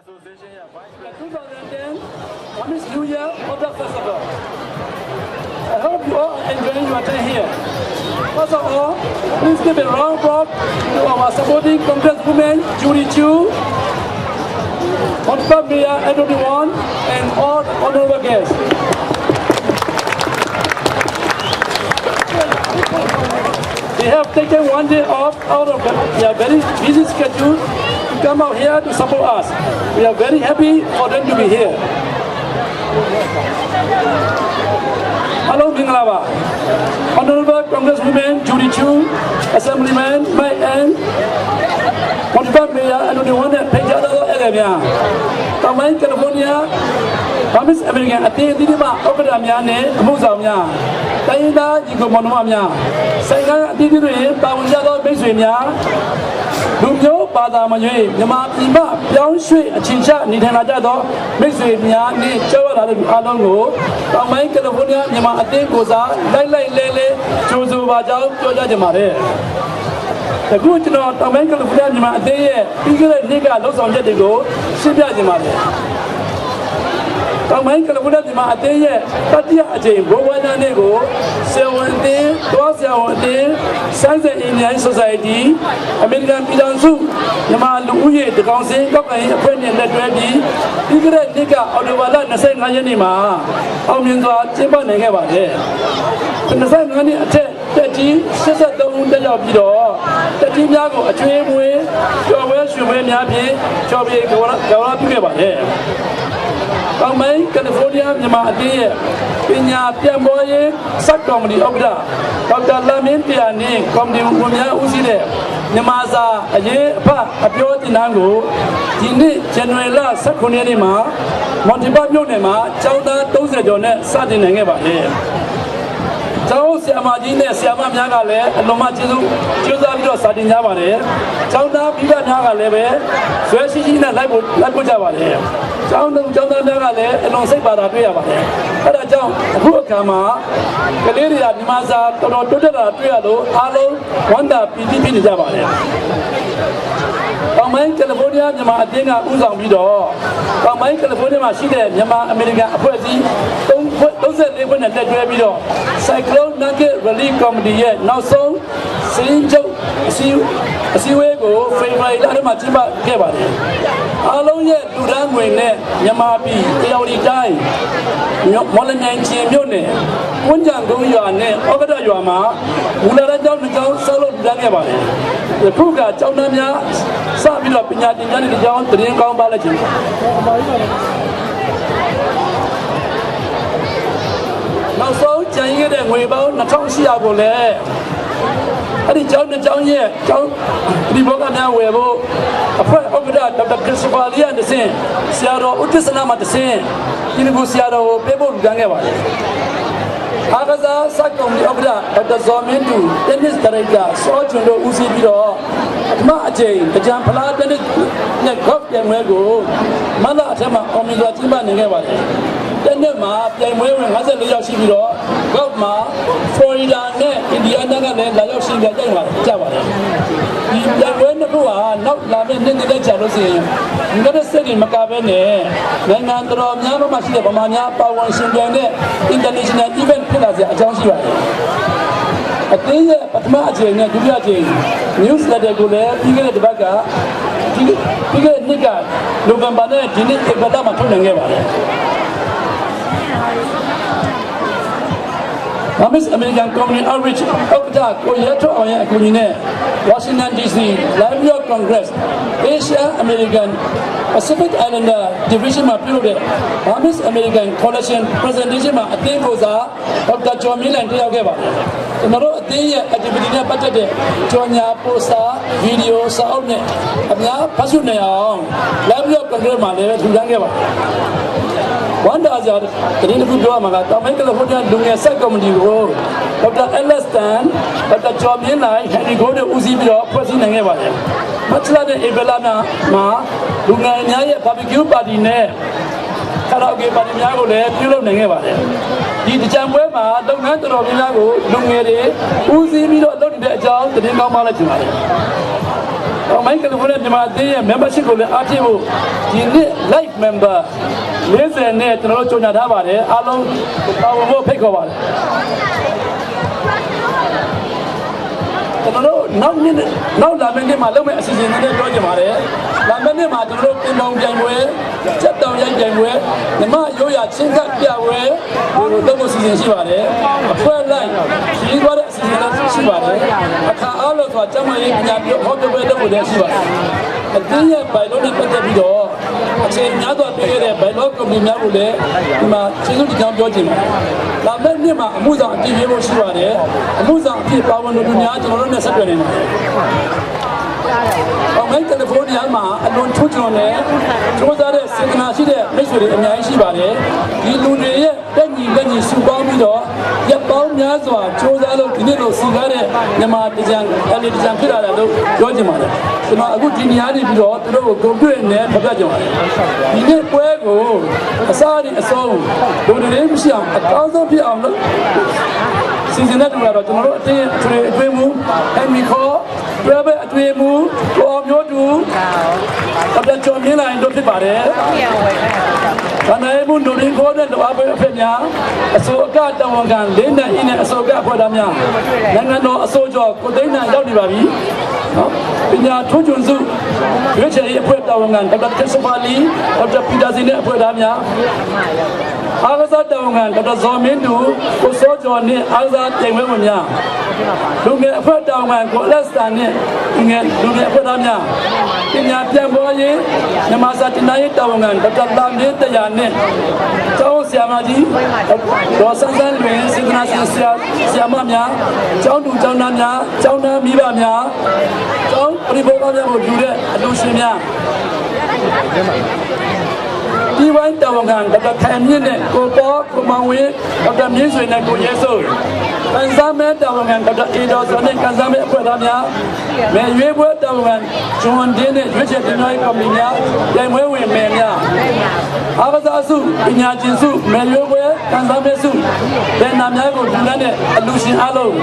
Association Vice President. 2010, on this New Year Water Festival. I hope you all enjoying your time here. First of all, please give a round of applause to our supporting Congresswoman Judy Chu, Honorable Mayor Edward Wan, and all honorable guests. They have taken one day off out of their very busy schedule to come out here to support us. We are very happy for them to be here. Hello, Mingalaba. Honorable Congresswoman Judy Chu, Assemblyman Mike N, Honorable Mayor Edward Wan, and Pejado Elamia. Tamai, California, Thomas American, Ati Didima, Okadamia, Muzamia. Taina, Jigomania, Sanga Didri, Pawjado, Beswimia, Dumyo, Padamaye, Yama, Ima, Young Shui, Chincha, Nitanajado, Beswimia, Ni Chavala, Alongo, Tamai, California, Yama, Ate Goza, Laila Lele, Chozu Bajao, Joja Jamare. The good to know, Tamai, California, Yama, Ate, Pingle, Niga, Los Angeles, Shibia Jamare. Tamai California Dima Ate, Tatia Aje, Bowana Nego, Sewante, Toasawante, Science and Indian Society, American Pidansu, Yama Luye, the Council, Cockay, a friend in that ready, Tigre Nika, Oduvala, the same Hayanima, Ominza, Chimba Negava. The same money attack, Tati, Sessa Down the Yabido, Tati Yago, a train way, your Welsh, you may be, Chobi, Gawala Pigaba. Tamai California Yama Ate, Pinya Tiamboye, Sakomdi Obda, Dr. Lamin Tiani, Komdi Mumia Uzide, Namaza, Aye, Pa, Apio Tinango, Tini, Generala, Sakunima, Montipabio Nema, Chauda, Tozedone, Sadin Neva. Chao Siamajine, Siama Yagale, Loma Chizu, Chuzabio Sadin Javare, Chauda Pida Yagale, Sweshina Lapujavare, Chauda Yagale, and on Separa Tuyavare. Adajam, Hukama, Galeria Nimaza, Totara Tuyado, Alo, Wanda PDP Javare. Tamai California, Yama Adena Uzam Bido, Tamai California Machine, Yama America, Poesi, those that live in the Bido, Cyclone Nugget Relief Comedy yet, now so, Sinjo, Siwego, Favorite Adamachiba Gavare. Alo yet, Duran Wayne, Yamabi, Yaudi Dai, Molan Chimione, Punjango Yane, Ogada Yama, Ulara Down, Solo Dangavare. The Puga, Chaunamia, Sabino Pinati, John, the Ring Kong Balaji. Now, so, Jay and Weibo, Natosia Gole. I did John the John yet, John, the Bogana Weibo, a friend of the Christopher Lee and the same, Seattle, Utisanama the same, Unibusiado, Pebo Gangava. Agaza Sakom Obda at the Zomendu, Dennis Tarega, Sojundo Uzibido, Maje, the Jampala, Dennis Nekov, Yamego, Mala Tema, Omida Timba Negava. Then the map, then wearing Hazard Yoshibido, Govma, Florida, Indiana, and Layoshi Java. When the Bua, not Lamin, then the Jalosi, another city in Macavene, then Andro, Yama Machine, Pamania, Power Shingane, International event. Johnson. A day at Margin and Dubiaji, newsletter Gule, Piglet Baga, Piglet Nika, November, Dinit, Badama Tunanga. Miss American Community Outreach, Okta, Koyato, Kunine, Washington DC, Library of Congress, Asia American, Pacific Islander Division of Pluto, Miss American Coalition Presentation of Ategoza, Dr. John Mill and Tiageva. Another day at the beginning of Patate, Jonia Posta, Video, Saone, Abia, Pasunea, Library of Congress, Yangeva. One does the interview drama, Tamai California doing a second role. Dr. Elliston, Dr. John Mill, and go to Uzibio, President Evan. Much like the Ebelana, Ma, Lunaya, barbecue party, Karaoke party, Pulo Neva. The Jamwema, don't have to Robinago, Lungere, Uzibio, don't get a job, the Dingo Malachimari. မိုင်းကယ်လီဖိုးနီးယားမြန်မာအသင်းရဲ့ membership ကိုလည်းအားဖြည့်ဖို့ဒီနေ့ live member 40နဲ့ကျွန်တော်တို့ကြော်ညာထားပါတယ်အားလုံးပါဝင်ဖို့ဖိတ်ခေါ်ပါတယ်ကျွန်တော်တို့နောက်လာမယ့်နေ့မှာလုပ်မယ့်အစီအစဉ်တွေပြောကြပါတယ်လာမယ့်နေ့မှာကျွန်တော်တို့ပြင်ပေါင်းပြိုင်ပွဲချက်တောင်ရိုက်ပြိုင်ပွဲမြမရိုးရာချင်းကပ်ပြပွဲလုပ်ဖို့အစီအစဉ်ရှိပါတယ်အဖွဲ့လိုက်ကြီးသွားတဲ့အစီအစဉ်တွေရှိပါတယ်အခါအားလို့ဆိုတာကျမရေးပညာပြောဟောပြောပွဲလုပ်ဖို့လည်းရှိပါတယ်အတင်းရဲ့ဘိုင်လို့နဲ့ပတ်သက်ပြီးတော့အချိန်များစွာပြည့်ခဲ့တဲ့ဘိုင်လို့ကွန်မြူများကိုလည်းဒီမှာကျေးဇူးတင်ကြောင်းပြောချင်ပါတယ်လာမယ့်နေ့မှာအမှုဆောင်အပြည့်ပေးဖို့ရှိပါတယ်အမှုဆောင်အပြည့်ပါဝင်လို့များကျွန်တော်တို့နဲ့ဆက်သွယ်နေပါတယ်။မိုင်းကယ်လီဖိုးနီးယားမှာအလွန်ထူးချွန်တဲ့စူးစမ်းတဲ့စေတနာရှိတဲ့မိတ်ဆွေတွေအများကြီးရှိပါတယ်။ဒီလူတွေရဲ့တက်ညီလက်ညီစုပေါင်းပြီးတော့ရပ်ပေါင်းများစွာစူးစမ်းလို့ဒီနေ့လိုစီကားတဲ့မြန်မာတကြံဖြစ်လာတယ်လို့ပြောချင်ပါတယ်။ကျွန်တော်အခုဒီနေရာနေပြီးတော့သူတို့ကိုဂုဏ်ပြုနဲ့ဖတ်ပြကြပါတယ်။ဒီနေ့ပွဲကိုအစားအဆုံးလူတွေမရှိအောင်အကောင်းဆုံးဖြစ်အောင်လို့စီစဉ်တဲ့သူကတော့ကျွန်တော်တို့အတင်းအတွင်းမှုအမီခေါ်ပြပဲအတွင်းမှုပေါ်မျိုးတူအပြတ်ကျော်မြင်လာရင်တို့ဖြစ်ပါတယ်။ဒါနဲ့မှုလူရင်းခေါ်တဲ့တော့အဖေများအစိုးအကတောင်းခံ၄နဲ့အင်းနဲ့အစိုးအကဖွဲ့သားများနိုင်ငံတော်အစိုးကျော်ကိုသိန်းနိုင်ရောက်နေပါပြီ။နော်ပညာထွန်းကျွန်းစုရွေးချယ်ရေးအဖွဲ့တောင်းခံဒေါက်တာတက်စပါလီဒေါက်တာပီတာစင်နဲ့အဖွဲ့သားများအားကစားတောင်းခံဒေါက်တာဇော်မင်းတူကိုစောကျော်နဲ့အားကစားတင်ဝဲဝင်များလူငယ်အဖွဲ့တောင်းခံကိုလက်စတာနဲ့ငယ်လူငယ်အဖွဲ့သားများပညာပြန်ပေါ်ရေးမြန်မာစာတင်ရေးတောင်းခံဒေါက်တာတာမင်းတရားနဲ့ကျောင်းဆရာမကြီးဒေါ်ဆန်းဆန်းလွင်စေတနာရှင်ဆရာမများကျောင်းသူကျောင်းသားများကျောင်းသားမိဘများကျောင်းပရိဘောဂများကိုယူတဲ့အလူရှင်များဒီဝိုင်းတောင်းခံဒေါက်တာခိုင်မြင့်နဲ့ကိုပေါ်ကိုမောင်ဝင်းဒေါက်တာမြင့်ဆွေနဲ့ကိုရဲစိုးကန်စားမဲတောင်းခံဒေါက်တာအေဒေါ်စောနဲ့ကန်စားမဲအဖွဲ့သားများမဲရွေးပွဲတောင်းခံဂျွန်ဒင်းနဲ့ရွေးချယ်တင်များကော်မတီများပြိုင်ပွဲဝင်မဲများအားကစားစုပညာကျင်စုမဲရွေးပွဲကန်စားမဲစုဗန်နာများကိုလူလန်းတဲ့အလူရှင်အားလုံး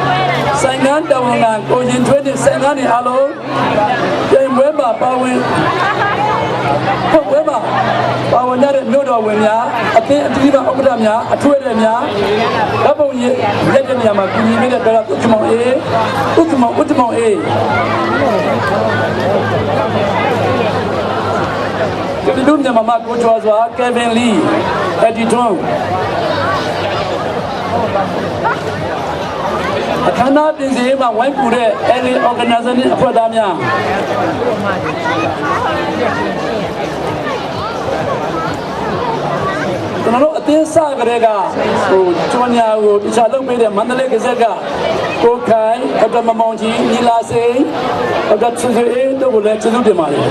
ဆိုင်ငန်းတောင်းခံကိုရင်ထွေးတဲ့ဆိုင်ငန်းတွေအားလုံးပြိုင်ပွဲမှာပါဝင်ဟုတ်ဝဲပါပါဝင်တဲ့မြို့တော်ဝင်များအသင်းအသီးပါဥက္ကဋ္ဌများအထွေထွေများဓာတ်ပုံရေးလက်တဲ့နေရာမှာပြည်နေနေတဲ့ဒေါက်တာဥက္ကမောင်အေးဥက္ကမောင်အေးဒီလူမြန်မာမှာကိုကျော်စွာကယ်ဗင်လီအက်ဒီတွန်အခမ်းအနားပြင်ဆင်ရေးမှာဝိုင်းကူတဲ့ LA Organization အဖွဲ့သားများကျွန်တော်တို့အသင်းစကြတဲ့ကကျွမ်းညာကိုတခြားလုပ်ပေးတဲ့မန္တလေးကစက်ကကိုခိုင်ဒေါက်တာမမောင်ကြီးညီလာစိန်ဒေါက်တာချူချူအေးတို့ကိုလည်းကျေးဇူးတင်ပါတယ်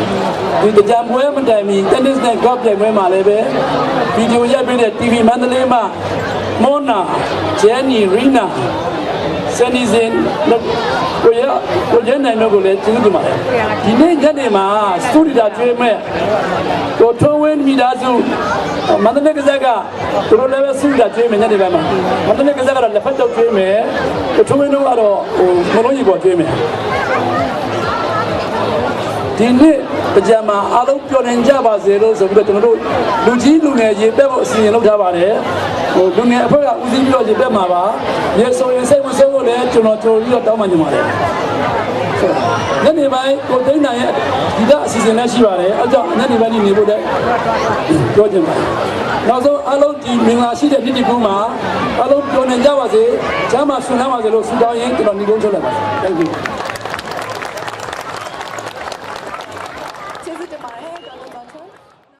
ဒီကြံပွဲမတိုင်မီ tennis နဲ့ golf ပြိုင်ပွဲမှာလည်းပဲဗီဒီယိုရိုက်ပေးတဲ့ TV မန္တလေးမှာမောနာဂျန်နီရီနာစနီဇင်ကိုရနိုင်တော့ကိုလည်းကျေးဇူးတင်ပါတယ်ဒီနေ့ညနေမှာစတူဒီတာကျွေးမဲ့ကိုထုံးဝင်းမိသားစုမန္တလေးကစားကသူတို့လည်းပဲစတူဒီတာကျွေးမယ်ညနေပိုင်းမှာမန္တလေးကစားကတော့လက်ဖက်တော့ကျွေးမယ်ကိုထုံးဝင်းတို့ကတော့မလုံးကြီးပေါ်ကျွေးမယ်ဒီနေ့ကြံမှာအားလုံးပြောနေကြပါစေလို့ဆိုပြီးတော့ကျွန်တော်တို့လူကြီးလူငယ်ရေပက်ဖို့အစီအစဉ်လုပ်ထားပါတယ်လူငယ်အဖွဲ့ကဦးစီးပြီးတော့ရေပက်မှာပါရေဆိုရင်စိတ်မဆိုးဖို့လည်းကျွန်တော်ကြိုပြီးတော့တောင်းပန်နေပါတယ်ညနေပိုင်းကိုသိန်းနိုင်ရဲ့ဒီကအစီအစဉ်လည်းရှိပါတယ်အဲကြောင့်ညနေပိုင်းနေဖို့လည်းပြောချင်ပါတယ်နောက်ဆုံးအားလုံးဒီမင်္ဂလာရှိတဲ့နေ့ဒီကုန်းမှာအားလုံးပြောနေကြပါစေကျမ်းမှာဆွေးနွေးပါစေလို့ဆုတောင်းရင်းကျွန်တော်ညီကုန်းချုပ်လိုက်ပါတယ် Thank you